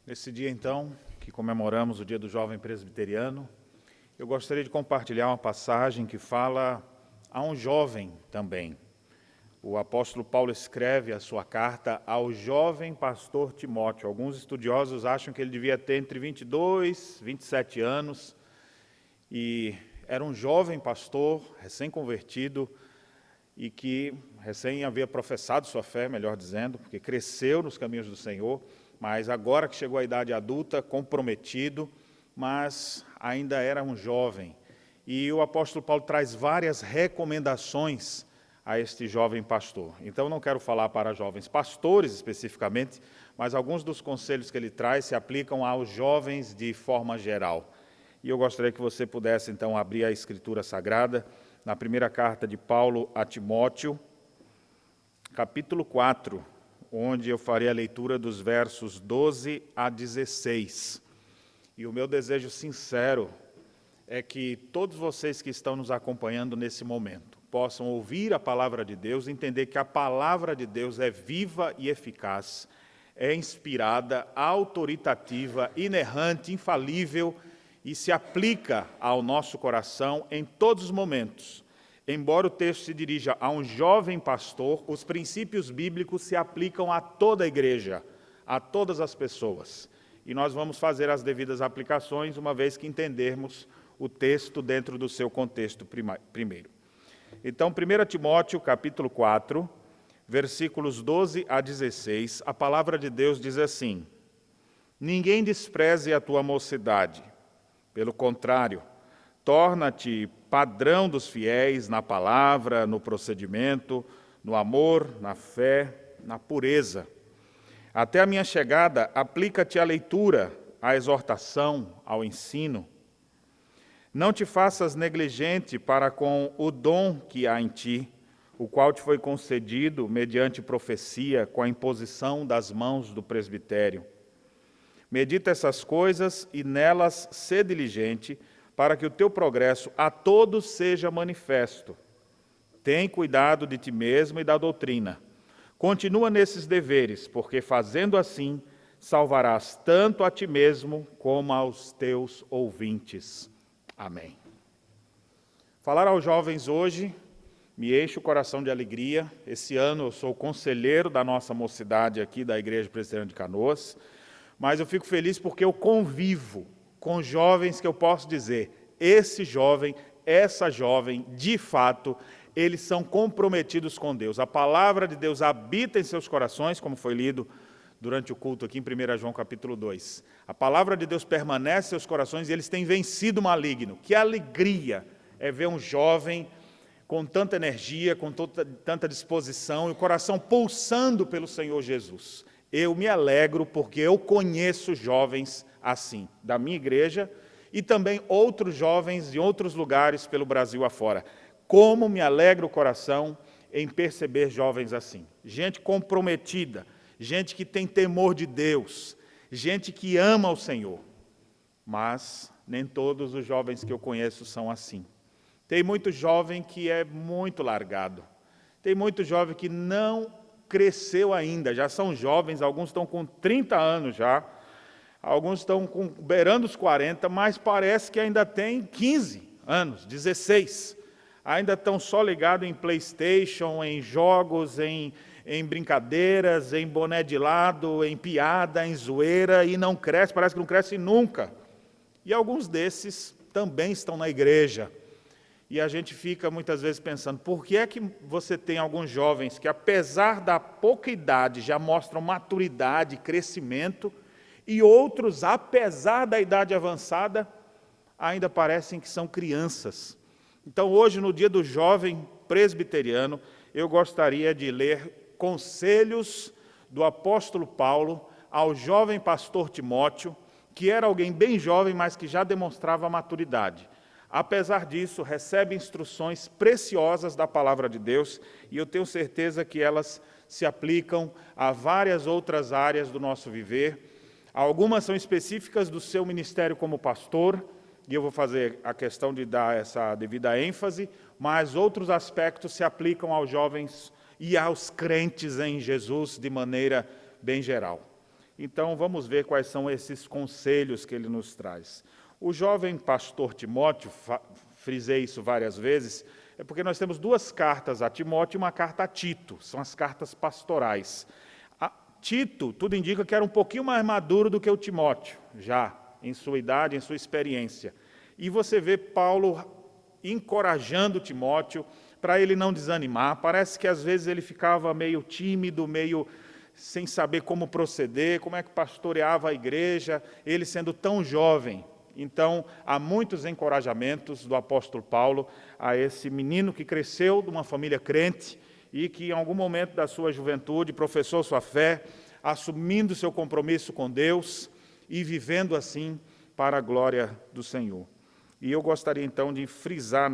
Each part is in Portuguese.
Nesse dia, então, que comemoramos o Dia do Jovem Presbiteriano, eu gostaria de compartilhar uma passagem que fala a um jovem também. O apóstolo Paulo escreve a sua carta ao jovem pastor Timóteo. Alguns estudiosos acham que ele devia ter entre 22 e 27 anos, e era um jovem pastor, recém-convertido, e que recém havia professado sua fé, melhor dizendo, porque cresceu nos caminhos do Senhor, mas agora que chegou à idade adulta, comprometido, mas ainda era um jovem. E o apóstolo Paulo traz várias recomendações a este jovem pastor. Então, não quero falar para jovens pastores especificamente, mas alguns dos conselhos que ele traz se aplicam aos jovens de forma geral. E eu gostaria que você pudesse, então, abrir a Escritura Sagrada na primeira carta de Paulo a Timóteo, capítulo 4, onde eu farei a leitura dos versos 12 a 16. E o meu desejo sincero é que todos vocês que estão nos acompanhando nesse momento possam ouvir a palavra de Deus, entender que a palavra de Deus é viva e eficaz, é inspirada, autoritativa, inerrante, infalível e se aplica ao nosso coração em todos os momentos. Embora o texto se dirija a um jovem pastor, os princípios bíblicos se aplicam a toda a igreja, a todas as pessoas. E nós vamos fazer as devidas aplicações, uma vez que entendermos o texto dentro do seu contexto primeiro. Então, 1 Timóteo, capítulo 4, versículos 12 a 16, a palavra de Deus diz assim: Ninguém despreze a tua mocidade, pelo contrário, torna-te padrão dos fiéis na palavra, no procedimento, no amor, na fé, na pureza. Até a minha chegada, aplica-te à leitura, à exortação, ao ensino. Não te faças negligente para com o dom que há em ti, o qual te foi concedido mediante profecia, com a imposição das mãos do presbitério. Medita essas coisas e nelas sê diligente, para que o teu progresso a todos seja manifesto. Tem cuidado de ti mesmo e da doutrina. Continua nesses deveres, porque fazendo assim, salvarás tanto a ti mesmo como aos teus ouvintes. Amém. Falar aos jovens hoje me enche o coração de alegria. Esse ano eu sou conselheiro da nossa mocidade aqui da Igreja Presbiteriana de Canoas, mas eu fico feliz porque eu convivo com jovens que eu posso dizer, esse jovem, essa jovem, de fato, eles são comprometidos com Deus. A palavra de Deus habita em seus corações, como foi lido durante o culto aqui em 1 João capítulo 2. A palavra de Deus permanece em seus corações e eles têm vencido o maligno. Que alegria é ver um jovem com tanta energia, com tanta disposição e o coração pulsando pelo Senhor Jesus. Eu me alegro porque eu conheço jovens assim, da minha igreja e também outros jovens de outros lugares pelo Brasil afora. Como me alegra o coração em perceber jovens assim. Gente comprometida, gente que tem temor de Deus, gente que ama o Senhor. Mas nem todos os jovens que eu conheço são assim. Tem muito jovem que é muito largado. Tem muito jovem que não cresceu ainda, já são jovens, alguns estão com 30 anos já, alguns estão beirando os 40, mas parece que ainda tem 15 anos, 16. Ainda estão só ligados em PlayStation, em jogos, em brincadeiras, em boné de lado, em piada, em zoeira, e não cresce, parece que não cresce nunca. E alguns desses também estão na igreja. E a gente fica muitas vezes pensando, por que é que você tem alguns jovens que, apesar da pouca idade, já mostram maturidade, crescimento, e outros, apesar da idade avançada, ainda parecem que são crianças. Então, hoje, no dia do jovem presbiteriano, eu gostaria de ler conselhos do apóstolo Paulo ao jovem pastor Timóteo, que era alguém bem jovem, mas que já demonstrava maturidade. Apesar disso, recebe instruções preciosas da palavra de Deus, e eu tenho certeza que elas se aplicam a várias outras áreas do nosso viver. Algumas são específicas do seu ministério como pastor, e eu vou fazer a questão de dar essa devida ênfase, mas outros aspectos se aplicam aos jovens e aos crentes em Jesus de maneira bem geral. Então, vamos ver quais são esses conselhos que ele nos traz. O jovem pastor Timóteo, frisei isso várias vezes, é porque nós temos 2 cartas a Timóteo e uma carta a Tito, são as cartas pastorais. A Tito, tudo indica que era um pouquinho mais maduro do que o Timóteo, já, em sua idade, em sua experiência. E você vê Paulo encorajando Timóteo para ele não desanimar. Parece que às vezes ele ficava meio tímido, meio sem saber como proceder, como é que pastoreava a igreja, ele sendo tão jovem. Então, há muitos encorajamentos do apóstolo Paulo a esse menino que cresceu de uma família crente e que, em algum momento da sua juventude, professou sua fé, assumindo seu compromisso com Deus e vivendo assim para a glória do Senhor. E eu gostaria, então, de frisar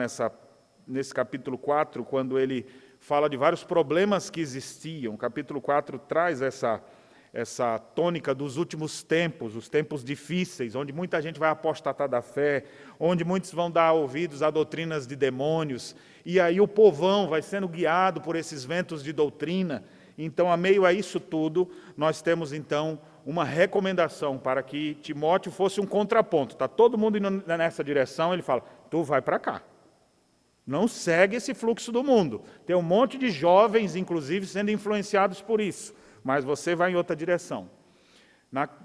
nesse capítulo 4, quando ele fala de vários problemas que existiam. O capítulo 4 traz essa tônica dos últimos tempos, os tempos difíceis, onde muita gente vai apostatar da fé, onde muitos vão dar ouvidos a doutrinas de demônios, e aí o povão vai sendo guiado por esses ventos de doutrina. Então, a meio a isso tudo, nós temos, então, uma recomendação para que Timóteo fosse um contraponto. Está todo mundo indo nessa direção, ele fala, tu vai para cá. Não segue esse fluxo do mundo. Tem um monte de jovens, inclusive, sendo influenciados por isso, mas você vai em outra direção.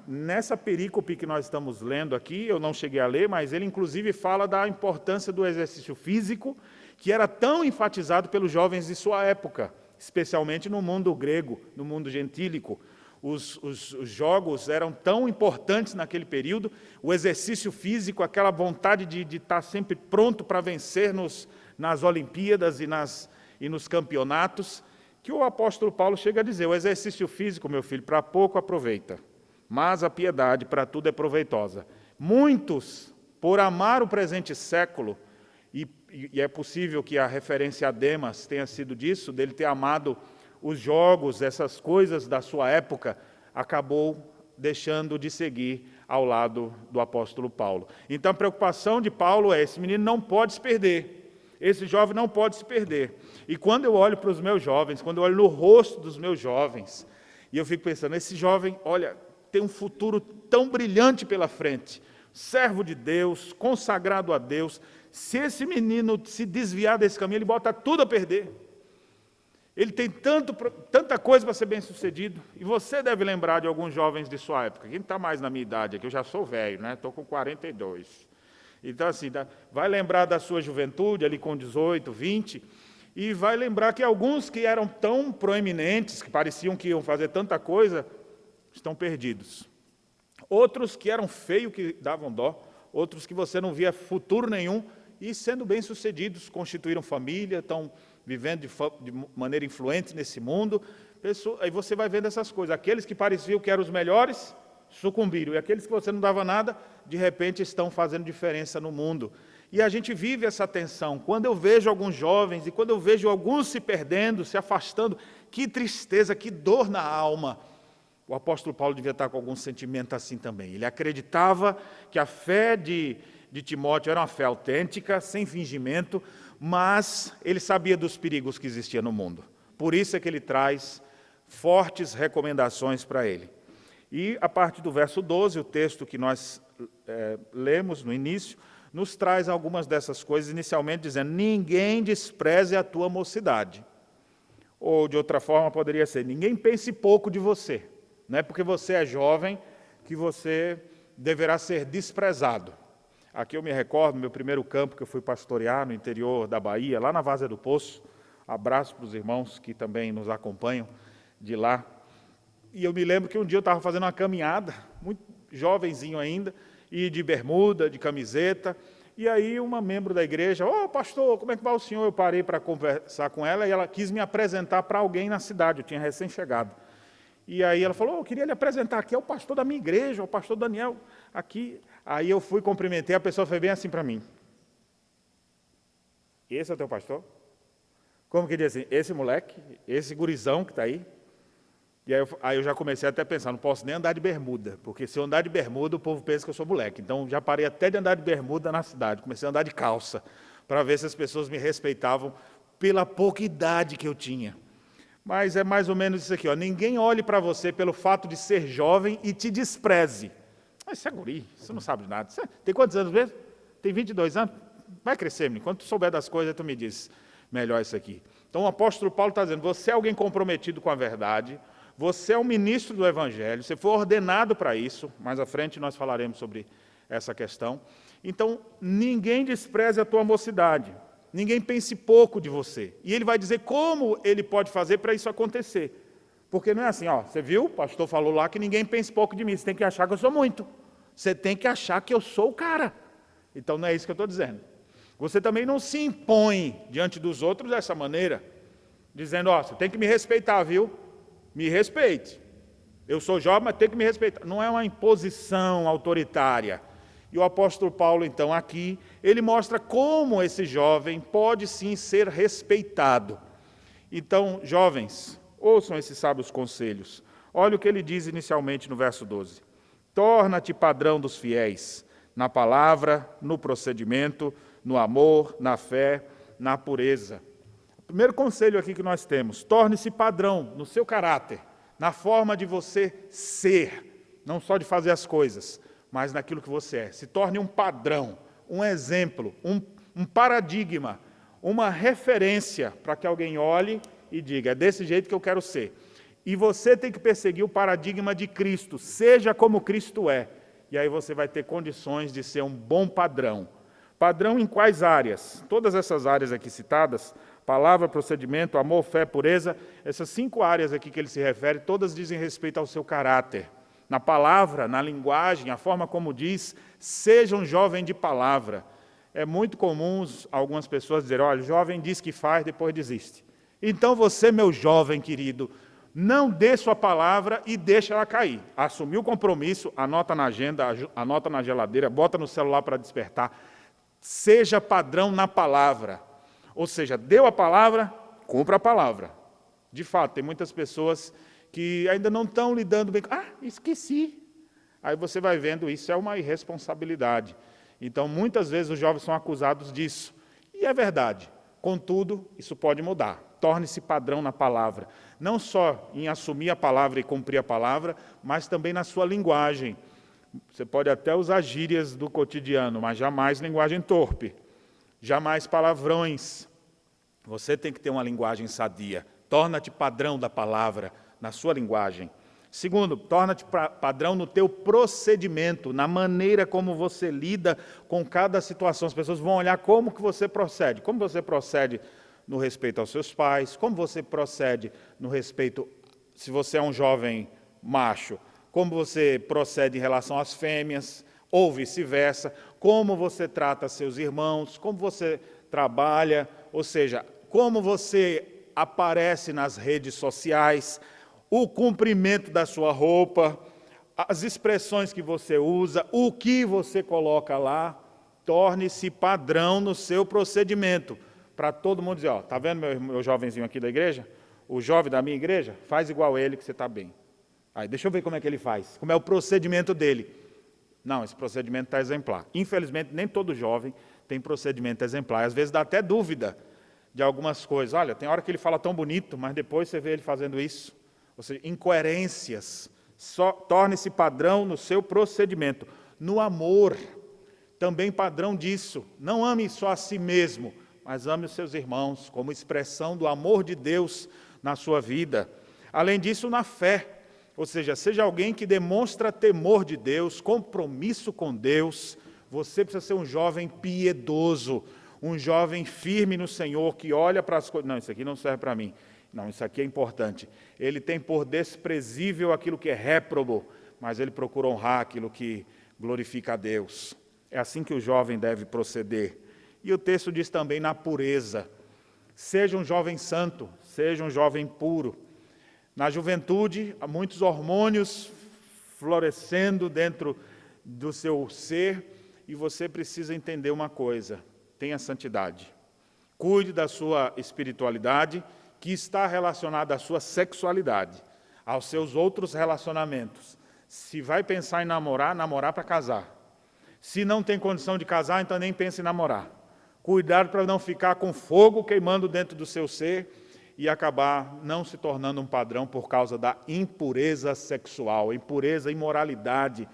Nessa perícope que nós estamos lendo aqui, eu não cheguei a ler, mas ele, inclusive, fala da importância do exercício físico, que era tão enfatizado pelos jovens de sua época, especialmente no mundo grego, no mundo gentílico. Os jogos eram tão importantes naquele período, o exercício físico, aquela vontade de estar sempre pronto para vencer nas Olimpíadas e nos campeonatos, que o apóstolo Paulo chega a dizer, o exercício físico, meu filho, para pouco aproveita, mas a piedade para tudo é proveitosa. Muitos, por amar o presente século, e é possível que a referência a Demas tenha sido disso, dele ter amado os jogos, essas coisas da sua época, acabou deixando de seguir ao lado do apóstolo Paulo. Então a preocupação de Paulo é, esse menino não pode se perder, esse jovem não pode se perder. E quando eu olho para os meus jovens, quando eu olho no rosto dos meus jovens, e eu fico pensando, esse jovem, olha, tem um futuro tão brilhante pela frente, servo de Deus, consagrado a Deus, se esse menino se desviar desse caminho, ele bota tudo a perder. Ele tem tanta coisa para ser bem-sucedido. E você deve lembrar de alguns jovens de sua época. Quem está mais na minha idade aqui? Eu já sou velho, né? Estou com 42. Então, assim, vai lembrar da sua juventude, ali com 18, 20, e vai lembrar que alguns que eram tão proeminentes, que pareciam que iam fazer tanta coisa, estão perdidos. Outros que eram feios, que davam dó. Outros que você não via futuro nenhum, e sendo bem-sucedidos, constituíram família, estão vivendo de maneira influente nesse mundo. Aí você vai vendo essas coisas. Aqueles que pareciam que eram os melhores, sucumbiram. E aqueles que você não dava nada, de repente estão fazendo diferença no mundo. E a gente vive essa tensão. Quando eu vejo alguns jovens, e quando eu vejo alguns se perdendo, se afastando, que tristeza, que dor na alma. O apóstolo Paulo devia estar com algum sentimento assim também. Ele acreditava que a fé de Timóteo era uma fé autêntica, sem fingimento, mas ele sabia dos perigos que existiam no mundo. Por isso é que ele traz fortes recomendações para ele. E a partir do verso 12, o texto que nós lemos no início, nos traz algumas dessas coisas, inicialmente dizendo, ninguém despreze a tua mocidade. Ou, de outra forma, poderia ser, ninguém pense pouco de você. Não é porque você é jovem que você deverá ser desprezado. Aqui eu me recordo, meu primeiro campo que eu fui pastorear no interior da Bahia, lá na Várzea do Poço. Abraço para os irmãos que também nos acompanham de lá. E eu me lembro que um dia eu estava fazendo uma caminhada, muito jovenzinho ainda, e de bermuda, de camiseta, e aí uma membro da igreja, pastor, como é que vai o senhor? Eu parei para conversar com ela e ela quis me apresentar para alguém na cidade, eu tinha recém-chegado. E aí ela falou, eu queria lhe apresentar, aqui é o pastor da minha igreja, o pastor Daniel, aqui. Aí eu fui, cumprimentei, a pessoa foi bem assim para mim. Esse é o teu pastor? Como que diz assim, esse moleque, esse gurizão que está aí? E aí eu já comecei até a pensar, não posso nem andar de bermuda, porque se eu andar de bermuda, o povo pensa que eu sou moleque. Então já parei até de andar de bermuda na cidade, comecei a andar de calça, para ver se as pessoas me respeitavam pela pouca idade que eu tinha. mas é mais ou menos isso aqui, ó. Ninguém olhe para você pelo fato de ser jovem e te despreze. Isso é guri, você não sabe de nada. Você tem quantos anos mesmo? Tem 22 anos? Vai crescer, menino. Quando tu souber das coisas, tu me diz melhor isso aqui. Então o apóstolo Paulo está dizendo, você é alguém comprometido com a verdade, você é um ministro do Evangelho, você foi ordenado para isso, mais à frente nós falaremos sobre essa questão. Então, ninguém despreze a tua mocidade, ninguém pense pouco de você. E ele vai dizer como ele pode fazer para isso acontecer. Porque não é assim, ó, você viu, o pastor falou lá que ninguém pense pouco de mim, você tem que achar que eu sou muito. Você tem que achar que eu sou o cara. Então não é isso que eu estou dizendo. Você também não se impõe diante dos outros dessa maneira, dizendo, ó, você tem que me respeitar, viu? Me respeite. Eu sou jovem, mas tem que me respeitar. Não é uma imposição autoritária. E o apóstolo Paulo, então, aqui, ele mostra como esse jovem pode sim ser respeitado. Então, jovens, ouçam esses sábios conselhos. Olha o que ele diz inicialmente no verso 12. Torna-te padrão dos fiéis, na palavra, no procedimento, no amor, na fé, na pureza. O primeiro conselho aqui que nós temos, torne-se padrão no seu caráter, na forma de você ser, não só de fazer as coisas, mas naquilo que você é. Se torne um padrão, um exemplo, um paradigma, uma referência para que alguém olhe e diga, é desse jeito que eu quero ser. E você tem que perseguir o paradigma de Cristo, seja como Cristo é. E aí você vai ter condições de ser um bom padrão. Padrão em quais áreas? Todas essas áreas aqui citadas, palavra, procedimento, amor, fé, pureza, essas 5 áreas aqui que ele se refere, todas dizem respeito ao seu caráter. Na palavra, na linguagem, a forma como diz, seja um jovem de palavra. É muito comum algumas pessoas dizerem, olha, o jovem diz que faz, depois desiste. Então você, meu jovem querido, não dê sua palavra e deixa ela cair. Assumiu o compromisso, anota na agenda, anota na geladeira, bota no celular para despertar. Seja padrão na palavra. Ou seja, deu a palavra, cumpra a palavra. De fato, tem muitas pessoas que ainda não estão lidando bem. Ah, esqueci. Aí você vai vendo, isso é uma irresponsabilidade. Então, muitas vezes os jovens são acusados disso. E é verdade. Contudo, isso pode mudar. Torne-se padrão na palavra. Não só em assumir a palavra e cumprir a palavra, mas também na sua linguagem. Você pode até usar gírias do cotidiano, mas jamais linguagem torpe. Jamais palavrões. Você tem que ter uma linguagem sadia. Torna-te padrão da palavra na sua linguagem. Segundo, torna-te padrão no teu procedimento, na maneira como você lida com cada situação. As pessoas vão olhar como que você procede. Como você procede no respeito aos seus pais, como você procede no respeito, se você é um jovem macho, como você procede em relação às fêmeas, ou vice-versa, como você trata seus irmãos, como você trabalha, ou seja, como você aparece nas redes sociais, o comprimento da sua roupa, as expressões que você usa, o que você coloca lá, torne-se padrão no seu procedimento, para todo mundo dizer, ó, tá vendo meu jovenzinho aqui da igreja? O jovem da minha igreja? Faz igual ele que você está bem. Aí, deixa eu ver como é que ele faz, como é o procedimento dele. Não, esse procedimento está exemplar. Infelizmente, nem todo jovem tem procedimento exemplar. Às vezes dá até dúvida de algumas coisas. Olha, tem hora que ele fala tão bonito, mas depois você vê ele fazendo isso. Ou seja, incoerências. Torne-se padrão no seu procedimento. No amor, também padrão disso. Não ame só a si mesmo, mas ame os seus irmãos, como expressão do amor de Deus na sua vida. Além disso, na fé. Ou seja, seja alguém que demonstra temor de Deus, compromisso com Deus. Você precisa ser um jovem piedoso, um jovem firme no Senhor, que olha para as coisas. Não, isso aqui não serve para mim. Não, isso aqui é importante. Ele tem por desprezível aquilo que é réprobo, mas ele procura honrar aquilo que glorifica a Deus. É assim que o jovem deve proceder. E o texto diz também na pureza. Seja um jovem santo, seja um jovem puro. Na juventude, há muitos hormônios florescendo dentro do seu ser, e você precisa entender uma coisa: tenha santidade. Cuide da sua espiritualidade, que está relacionada à sua sexualidade, aos seus outros relacionamentos. Se vai pensar em namorar, namorar para casar. Se não tem condição de casar, então nem pense em namorar. Cuidado para não ficar com fogo queimando dentro do seu ser e acabar não se tornando um padrão por causa da impureza sexual, impureza, imoralidade.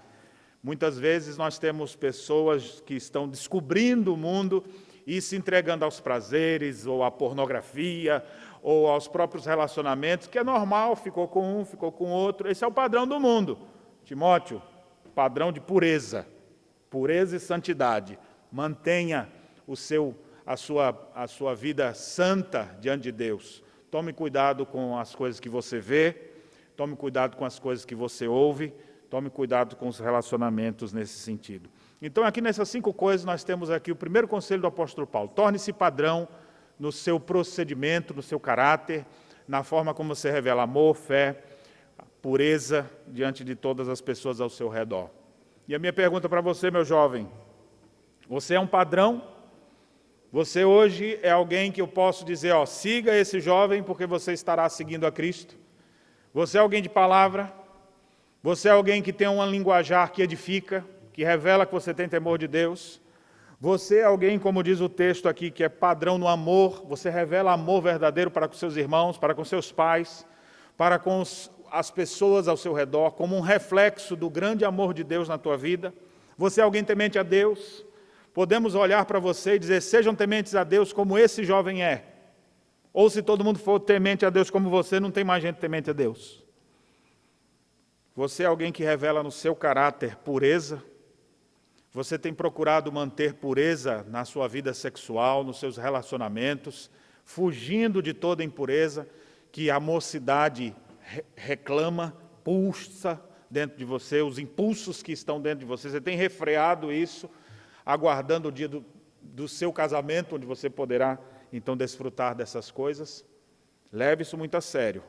Muitas vezes nós temos pessoas que estão descobrindo o mundo e se entregando aos prazeres, ou à pornografia, ou aos próprios relacionamentos, que é normal, ficou com um, ficou com outro. Esse é o padrão do mundo. Timóteo, padrão de pureza e santidade. Mantenha a sua vida santa diante de Deus. Tome cuidado com as coisas que você vê, tome cuidado com as coisas que você ouve, tome cuidado com os relacionamentos nesse sentido. Então, aqui nessas 5 coisas, nós temos aqui o primeiro conselho do apóstolo Paulo. Torne-se padrão no seu procedimento, no seu caráter, na forma como você revela amor, fé, pureza diante de todas as pessoas ao seu redor. E a minha pergunta para você, meu jovem, você é um padrão? Você hoje é alguém que eu posso dizer, siga esse jovem porque você estará seguindo a Cristo? Você é alguém de palavra? Você é alguém que tem um linguajar que edifica, que revela que você tem temor de Deus? Você é alguém, como diz o texto aqui, que é padrão no amor, você revela amor verdadeiro para com seus irmãos, para com seus pais, para com as pessoas ao seu redor, como um reflexo do grande amor de Deus na tua vida? Você é alguém temente a Deus? Podemos olhar para você e dizer, sejam tementes a Deus como esse jovem é. Ou se todo mundo for temente a Deus como você, não tem mais gente temente a Deus. Você é alguém que revela no seu caráter pureza? Você tem procurado manter pureza na sua vida sexual, nos seus relacionamentos, fugindo de toda impureza que a mocidade reclama, pulsa dentro de você, os impulsos que estão dentro de você. Você tem refreado isso, aguardando o dia do seu casamento, onde você poderá, então, desfrutar dessas coisas? Leve isso muito a sério.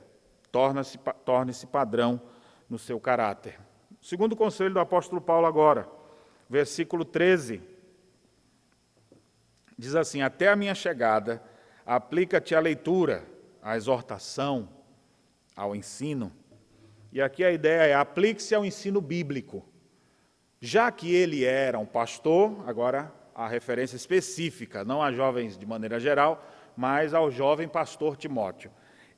Torne-se padrão no seu caráter. O segundo conselho do apóstolo Paulo agora, versículo 13, diz assim, até a minha chegada, aplica-te à leitura, à exortação, ao ensino. E aqui a ideia é, aplique-se ao ensino bíblico. Já que ele era um pastor, agora a referência específica, não a jovens de maneira geral, mas ao jovem pastor Timóteo.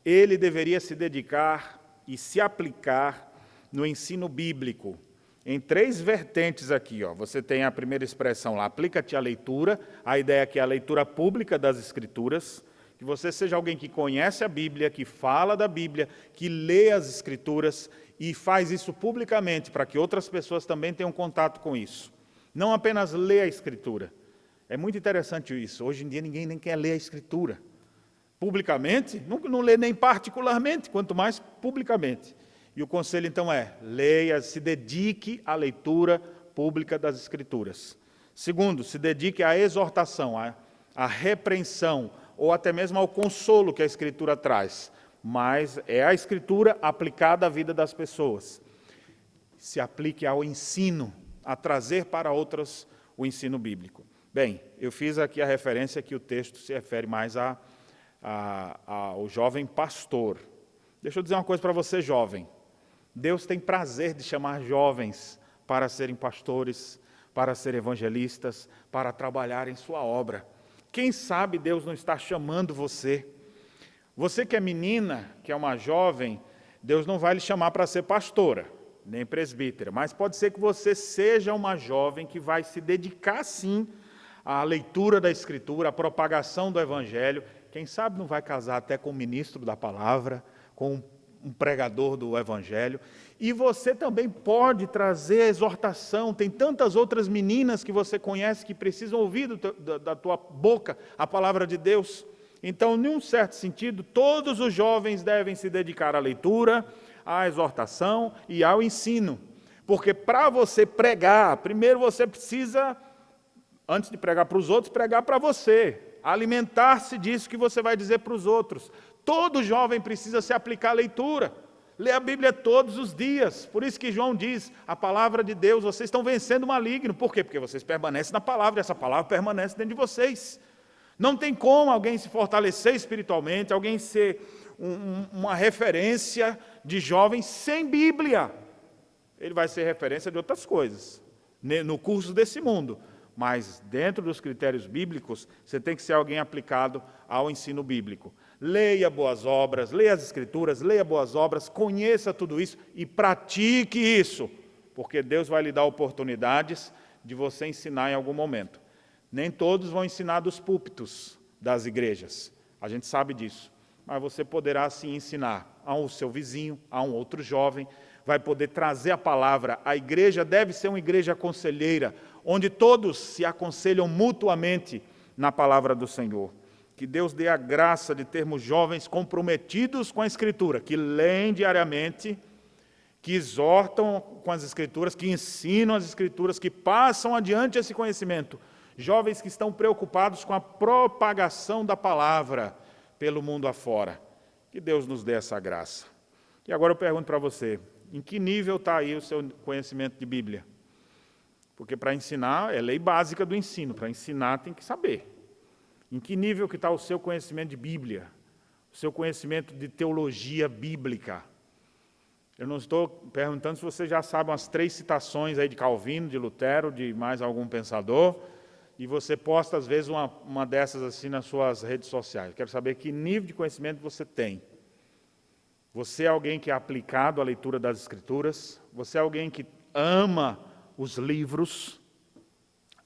Ele deveria se dedicar e se aplicar no ensino bíblico, em 3 vertentes aqui. Você tem a primeira expressão lá, aplica-te à leitura, a ideia é que é a leitura pública das Escrituras, que você seja alguém que conhece a Bíblia, que fala da Bíblia, que lê as Escrituras e faz isso publicamente, para que outras pessoas também tenham contato com isso. Não apenas lê a Escritura. É muito interessante isso. Hoje em dia ninguém nem quer ler a Escritura. Publicamente, não lê nem particularmente, quanto mais publicamente. E o conselho, então, é, leia, se dedique à leitura pública das Escrituras. Segundo, se dedique à exortação, à repreensão, ou até mesmo ao consolo que a Escritura traz. Mas é a Escritura aplicada à vida das pessoas. Se aplique ao ensino, a trazer para outras o ensino bíblico. Bem, eu fiz aqui a referência que o texto se refere mais ao jovem pastor. Deixa eu dizer uma coisa para você, jovem. Deus tem prazer de chamar jovens para serem pastores, para serem evangelistas, para trabalhar em sua obra. Quem sabe Deus não está chamando você? Você que é menina, que é uma jovem, Deus não vai lhe chamar para ser pastora, nem presbítera, mas pode ser que você seja uma jovem que vai se dedicar, sim, à leitura da Escritura, à propagação do Evangelho. Quem sabe não vai casar até com um ministro da palavra, com um pregador do Evangelho. E você também pode trazer exortação. Tem tantas outras meninas que você conhece que precisam ouvir da tua boca a palavra de Deus. Então, em um certo sentido, todos os jovens devem se dedicar à leitura, à exortação e ao ensino. Porque para você pregar, primeiro você precisa, antes de pregar para os outros, pregar para você. Alimentar-se disso que você vai dizer para os outros. Todo jovem precisa se aplicar à leitura. Lê a Bíblia todos os dias. Por isso que João diz, a palavra de Deus, vocês estão vencendo o maligno. Por quê? Porque vocês permanecem na palavra, e essa palavra permanece dentro de vocês. Não tem como alguém se fortalecer espiritualmente, alguém ser uma referência de jovem sem Bíblia. Ele vai ser referência de outras coisas, no curso desse mundo. Mas dentro dos critérios bíblicos, você tem que ser alguém aplicado ao ensino bíblico. Leia boas obras, leia as Escrituras, leia boas obras, conheça tudo isso e pratique isso, porque Deus vai lhe dar oportunidades de você ensinar em algum momento. Nem todos vão ensinar dos púlpitos das igrejas, a gente sabe disso, mas você poderá sim ensinar ao seu vizinho, a um outro jovem, vai poder trazer a palavra. A igreja deve ser uma igreja conselheira, onde todos se aconselham mutuamente na palavra do Senhor. Que Deus dê a graça de termos jovens comprometidos com a Escritura, que leem diariamente, que exortam com as Escrituras, que ensinam as Escrituras, que passam adiante esse conhecimento. Jovens que estão preocupados com a propagação da palavra pelo mundo afora. Que Deus nos dê essa graça. E agora eu pergunto para você, em que nível está aí o seu conhecimento de Bíblia? Porque para ensinar, é lei básica do ensino, para ensinar tem que saber. Em que nível que está o seu conhecimento de Bíblia? O seu conhecimento de teologia bíblica? Eu não estou perguntando se você já sabe umas 3 citações aí de Calvino, de Lutero, de mais algum pensador, e você posta às vezes uma dessas assim nas suas redes sociais. Quero saber que nível de conhecimento você tem. Você é alguém que é aplicado à leitura das Escrituras? Você é alguém que ama os livros?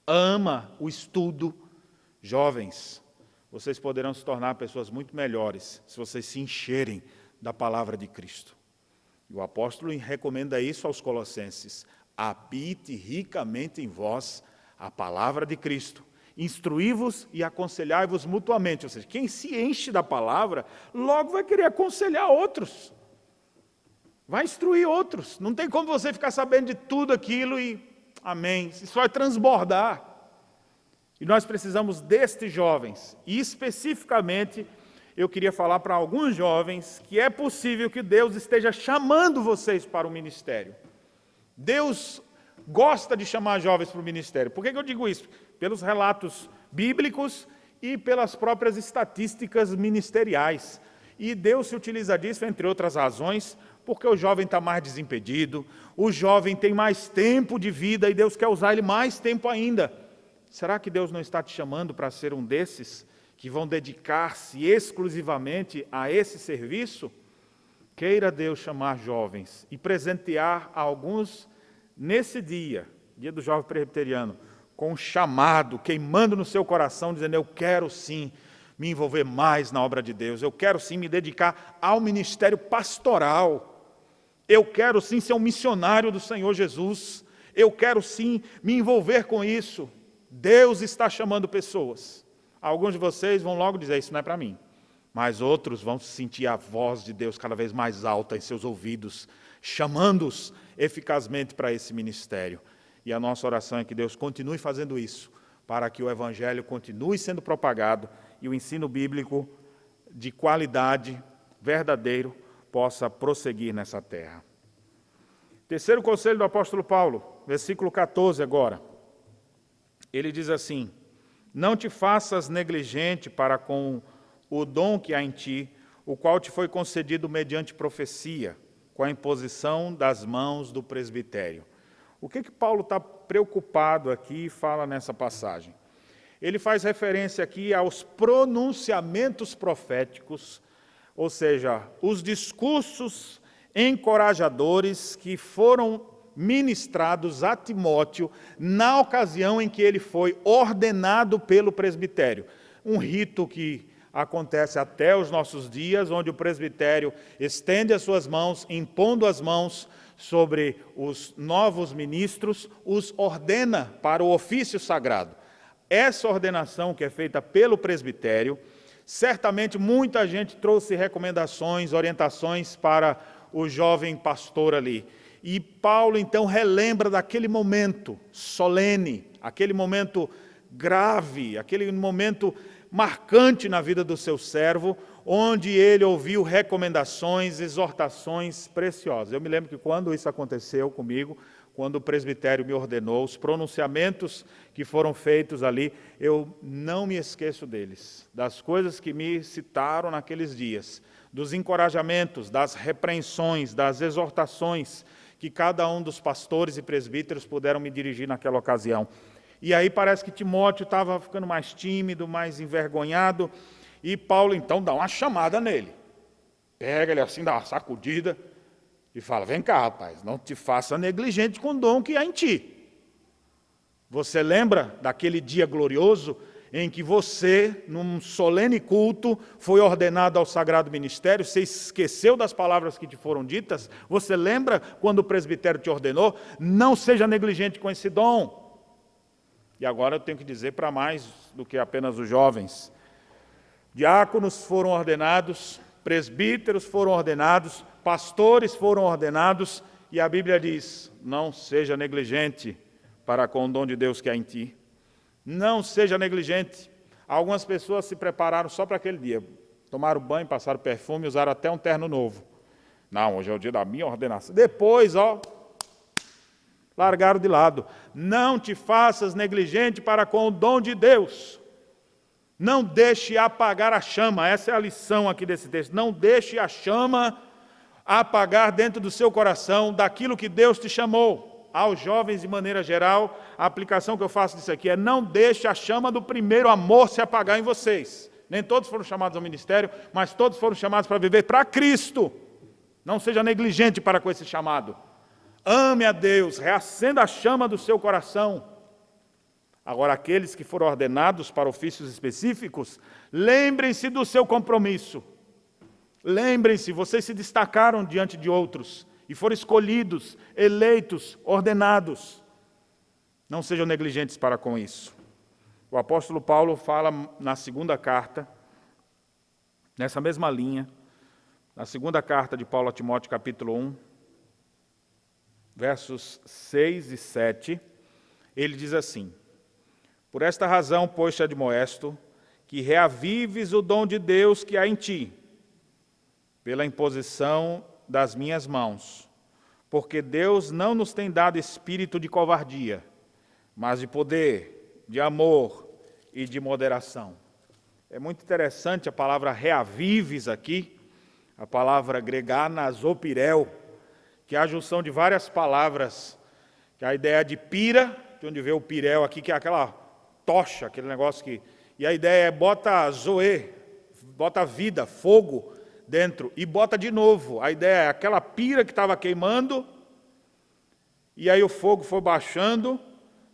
Ama o estudo? Jovens, vocês poderão se tornar pessoas muito melhores se vocês se encherem da palavra de Cristo. E o apóstolo recomenda isso aos colossenses. Habite ricamente em vós a palavra de Cristo. Instruí-vos e aconselhai-vos mutuamente. Ou seja, quem se enche da palavra, logo vai querer aconselhar outros. Vai instruir outros. Não tem como você ficar sabendo de tudo aquilo e, amém, isso vai transbordar. E nós precisamos destes jovens. E especificamente, eu queria falar para alguns jovens que é possível que Deus esteja chamando vocês para o ministério. Deus gosta de chamar jovens para o ministério. Por que eu digo isso? Pelos relatos bíblicos e pelas próprias estatísticas ministeriais. E Deus se utiliza disso, entre outras razões, porque o jovem está mais desimpedido, o jovem tem mais tempo de vida e Deus quer usar ele mais tempo ainda. Será que Deus não está te chamando para ser um desses que vão dedicar-se exclusivamente a esse serviço? Queira Deus chamar jovens e presentear alguns nesse dia do jovem presbiteriano, com um chamado, queimando no seu coração, dizendo, eu quero sim me envolver mais na obra de Deus, eu quero sim me dedicar ao ministério pastoral, eu quero sim ser um missionário do Senhor Jesus, eu quero sim me envolver com isso. Deus está chamando pessoas. Alguns de vocês vão logo dizer, isso não é para mim. Mas outros vão sentir a voz de Deus cada vez mais alta em seus ouvidos, chamando-os eficazmente para esse ministério. E a nossa oração é que Deus continue fazendo isso, para que o Evangelho continue sendo propagado e o ensino bíblico de qualidade, verdadeiro, possa prosseguir nessa terra. Terceiro conselho do apóstolo Paulo, versículo 14 agora. Ele diz assim, não te faças negligente para com o dom que há em ti, o qual te foi concedido mediante profecia, com a imposição das mãos do presbitério. O que Paulo está preocupado aqui e fala nessa passagem? Ele faz referência aqui aos pronunciamentos proféticos, ou seja, os discursos encorajadores que foram ministrados a Timóteo na ocasião em que ele foi ordenado pelo presbitério. Um rito que acontece até os nossos dias, onde o presbitério estende as suas mãos, impondo as mãos sobre os novos ministros, os ordena para o ofício sagrado. Essa ordenação que é feita pelo presbitério, certamente muita gente trouxe recomendações, orientações para o jovem pastor ali. E Paulo, então, relembra daquele momento solene, aquele momento grave, aquele momento marcante na vida do seu servo, onde ele ouviu recomendações, exortações preciosas. Eu me lembro que quando isso aconteceu comigo, quando o presbitério me ordenou, os pronunciamentos que foram feitos ali, eu não me esqueço deles, das coisas que me citaram naqueles dias, dos encorajamentos, das repreensões, das exortações que cada um dos pastores e presbíteros puderam me dirigir naquela ocasião. E aí parece que Timóteo estava ficando mais tímido, mais envergonhado, E Paulo, então, dá uma chamada nele. Pega ele assim, dá uma sacudida e fala, vem cá, rapaz, não te faça negligente com o dom que há em ti. Você lembra daquele dia glorioso em que você, num solene culto, foi ordenado ao sagrado ministério? Você esqueceu das palavras que te foram ditas? Você lembra quando o presbitério te ordenou? Não seja negligente com esse dom. E agora eu tenho que dizer para mais do que apenas os jovens. Diáconos foram ordenados, presbíteros foram ordenados, pastores foram ordenados, e a Bíblia diz, não seja negligente para com o dom de Deus que há em ti. Não seja negligente. Algumas pessoas se prepararam só para aquele dia. Tomaram banho, passaram perfume, usaram até um terno novo. Não, hoje é o dia da minha ordenação. Depois, largaram de lado. Não te faças negligente para com o dom de Deus. Não deixe apagar a chama. Essa é a lição aqui desse texto. Não deixe a chama apagar dentro do seu coração daquilo que Deus te chamou. Aos jovens, de maneira geral, a aplicação que eu faço disso aqui é não deixe a chama do primeiro amor se apagar em vocês. Nem todos foram chamados ao ministério, mas todos foram chamados para viver para Cristo. Não seja negligente para com esse chamado. Ame a Deus, reacenda a chama do seu coração. Agora, aqueles que foram ordenados para ofícios específicos, lembrem-se do seu compromisso. Lembrem-se, vocês se destacaram diante de outros e foram escolhidos, eleitos, ordenados. Não sejam negligentes para com isso. O apóstolo Paulo fala na segunda carta, nessa mesma linha, na segunda carta de Paulo a Timóteo, capítulo 1, versos 6 e 7, ele diz assim, por esta razão, pois, te admoesto, que reavives o dom de Deus que há em ti, pela imposição das minhas mãos, porque Deus não nos tem dado espírito de covardia, mas de poder, de amor e de moderação. É muito interessante a palavra reavives aqui, a palavra grega anasopirel, que é a junção de várias palavras, que é a ideia de pira, de onde vê o pirel aqui, que é aquela tocha, aquele negócio que... E a ideia é bota zoe, bota vida, fogo dentro, e bota de novo. A ideia é aquela pira que estava queimando, e aí o fogo foi baixando,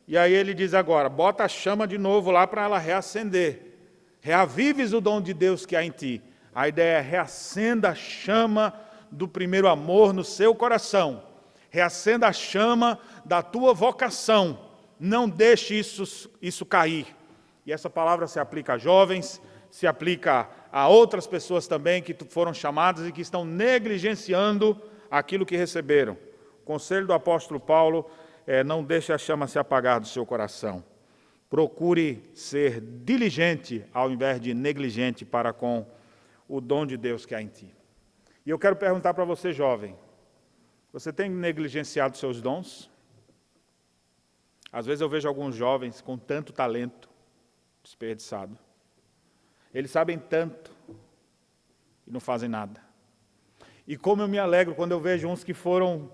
e aí ele diz agora, bota a chama de novo lá para ela reacender. Reavives o dom de Deus que há em ti. A ideia é reacenda a chama do primeiro amor no seu coração. Reacenda a chama da tua vocação. Não deixe isso cair. E essa palavra se aplica a jovens, se aplica a outras pessoas também que foram chamadas e que estão negligenciando aquilo que receberam. O conselho do apóstolo Paulo é: não deixe a chama se apagar do seu coração. Procure ser diligente ao invés de negligente para com o dom de Deus que há em ti. E eu quero perguntar para você, jovem, você tem negligenciado seus dons? Às vezes eu vejo alguns jovens com tanto talento desperdiçado. Eles sabem tanto e não fazem nada. E como eu me alegro quando eu vejo uns que foram...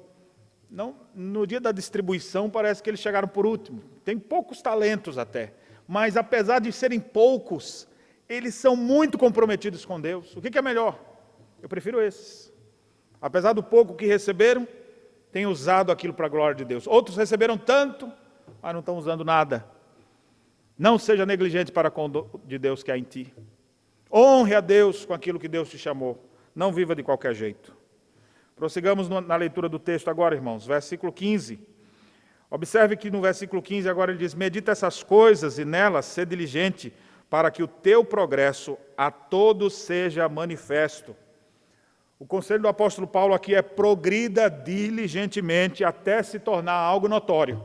Não, no dia da distribuição parece que eles chegaram por último. Tem poucos talentos até. Mas apesar de serem poucos, eles são muito comprometidos com Deus. O que é melhor? Eu prefiro esses. Apesar do pouco que receberam, têm usado aquilo para a glória de Deus. Outros receberam tanto, mas não estão usando nada. Não seja negligente para com o dom de Deus que há em ti. Honre a Deus com aquilo que Deus te chamou. Não viva de qualquer jeito. Prossigamos na leitura do texto agora, irmãos. Versículo 15. Observe que no versículo 15 agora ele diz: medita essas coisas e nelas sê diligente, para que o teu progresso a todos seja manifesto. O conselho do apóstolo Paulo aqui é: progrida diligentemente até se tornar algo notório.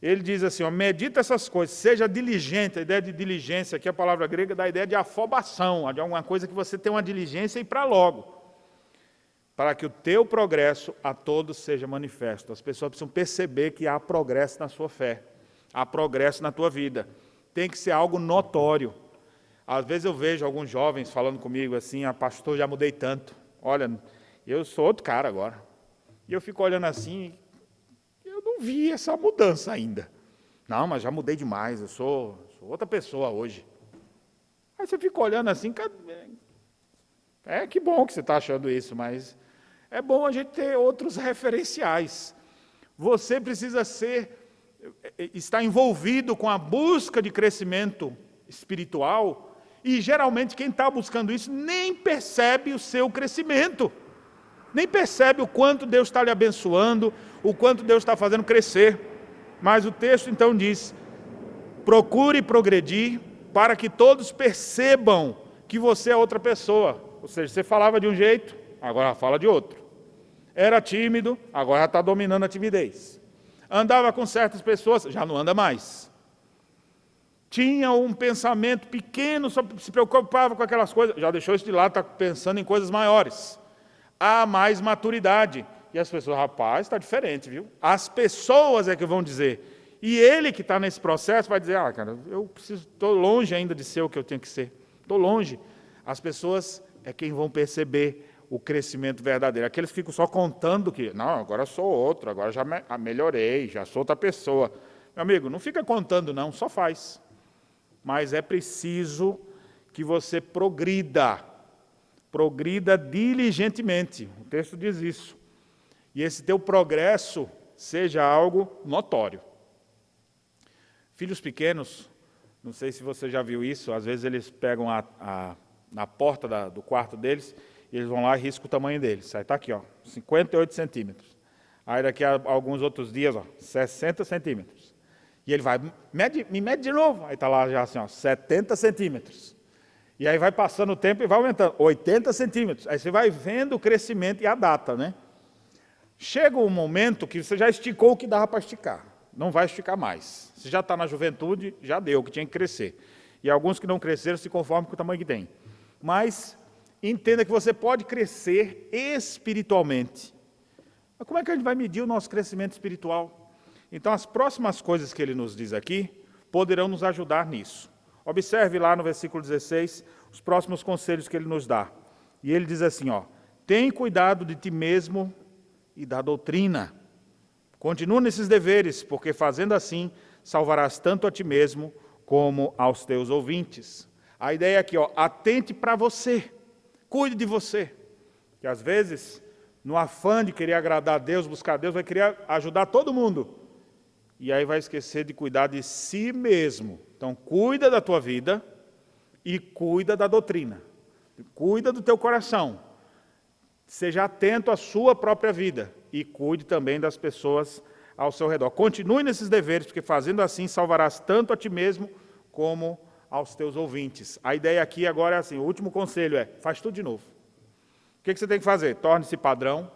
Ele diz assim, medita essas coisas, seja diligente. A ideia de diligência aqui, a palavra grega, dá a ideia de afobação, de alguma coisa que você tem uma diligência e para logo. Para que o teu progresso a todos seja manifesto. As pessoas precisam perceber que há progresso na sua fé, há progresso na tua vida. Tem que ser algo notório. Às vezes eu vejo alguns jovens falando comigo assim: pastor, já mudei tanto. Olha, eu sou outro cara agora. E eu fico olhando assim, eu não vi essa mudança ainda. Não, mas já mudei demais, eu sou outra pessoa hoje. Aí você fica olhando assim, que bom que você está achando isso, mas é bom a gente ter outros referenciais. Você precisa estar envolvido com a busca de crescimento espiritual, e geralmente quem está buscando isso nem percebe o seu crescimento, nem percebe o quanto Deus está lhe abençoando, o quanto Deus está fazendo crescer. Mas o texto então diz: procure progredir para que todos percebam que você é outra pessoa. Ou seja, você falava de um jeito, agora fala de outro. Era tímido, agora já está dominando a timidez. Andava com certas pessoas, já não anda mais. Tinha um pensamento pequeno, só se preocupava com aquelas coisas, já deixou isso de lado, está pensando em coisas maiores. Há mais maturidade. E as pessoas, rapaz, está diferente, viu? As pessoas é que vão dizer. E ele que está nesse processo vai dizer, cara, estou longe ainda de ser o que eu tenho que ser. Estou longe. As pessoas é quem vão perceber o crescimento verdadeiro. Aqueles ficam só contando que, não, agora sou outro, agora já melhorei, já sou outra pessoa. Meu amigo, não fica contando não, só faz. Mas é preciso que você progrida diligentemente. O texto diz isso. E esse teu progresso seja algo notório. Filhos pequenos, não sei se você já viu isso, às vezes eles pegam na porta do quarto deles, e eles vão lá e riscam o tamanho deles. Aí está aqui, 58 centímetros. Aí daqui a alguns outros dias, 60 centímetros. E ele vai, me mede de novo. Aí está lá já assim, 70 centímetros. E aí vai passando o tempo e vai aumentando, 80 centímetros. Aí você vai vendo o crescimento e a data, né? Chega um momento que você já esticou o que dava para esticar. Não vai esticar mais. Você já está na juventude, já deu o que tinha que crescer. E alguns que não cresceram se conformam com o tamanho que tem. Mas entenda que você pode crescer espiritualmente. Mas como é que a gente vai medir o nosso crescimento espiritual? Então, as próximas coisas que ele nos diz aqui poderão nos ajudar nisso. Observe lá no versículo 16 os próximos conselhos que ele nos dá. E ele diz assim, tem cuidado de ti mesmo e da doutrina. Continua nesses deveres, porque fazendo assim, salvarás tanto a ti mesmo como aos teus ouvintes. A ideia aqui, atente para você, cuide de você. Que às vezes, no afã de querer agradar a Deus, buscar a Deus, vai querer ajudar todo mundo. E aí vai esquecer de cuidar de si mesmo. Então, cuida da tua vida e cuida da doutrina. Cuida do teu coração. Seja atento à sua própria vida e cuide também das pessoas ao seu redor. Continue nesses deveres, porque fazendo assim salvarás tanto a ti mesmo como aos teus ouvintes. A ideia aqui agora é assim, o último conselho faz tudo de novo. O que você tem que fazer? Torne-se padrão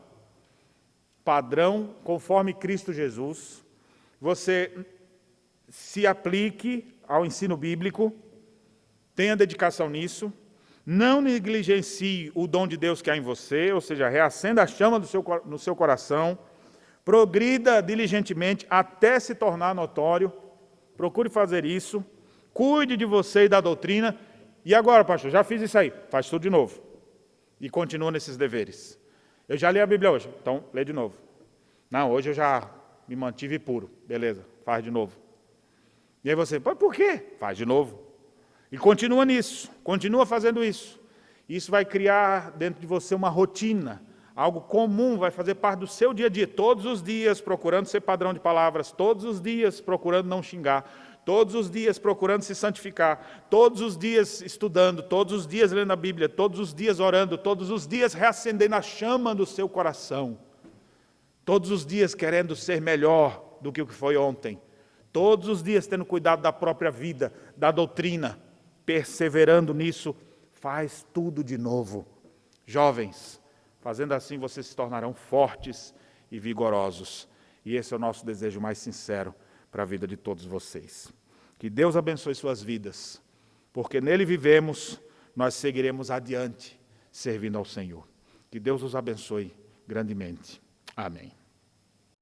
conforme Cristo Jesus. Você se aplique ao ensino bíblico, tenha dedicação nisso, não negligencie o dom de Deus que há em você, ou seja, reacenda a chama no seu coração, progrida diligentemente até se tornar notório, procure fazer isso, cuide de você e da doutrina, e agora, pastor, já fiz isso aí, faz tudo de novo, e continua nesses deveres. Eu já li a Bíblia hoje, então lê de novo. Não, hoje eu já me mantive puro, beleza, faz de novo. E aí você, por quê? Faz de novo. E continua nisso, continua fazendo isso. Isso vai criar dentro de você uma rotina, algo comum, vai fazer parte do seu dia a dia, todos os dias procurando ser padrão de palavras, todos os dias procurando não xingar, todos os dias procurando se santificar, todos os dias estudando, todos os dias lendo a Bíblia, todos os dias orando, todos os dias reacendendo a chama do seu coração, todos os dias querendo ser melhor do que o que foi ontem, todos os dias tendo cuidado da própria vida, da doutrina, perseverando nisso, faz tudo de novo. Jovens, fazendo assim vocês se tornarão fortes e vigorosos. E esse é o nosso desejo mais sincero para a vida de todos vocês. Que Deus abençoe suas vidas, porque nele vivemos, nós seguiremos adiante, servindo ao Senhor. Que Deus os abençoe grandemente. Amém.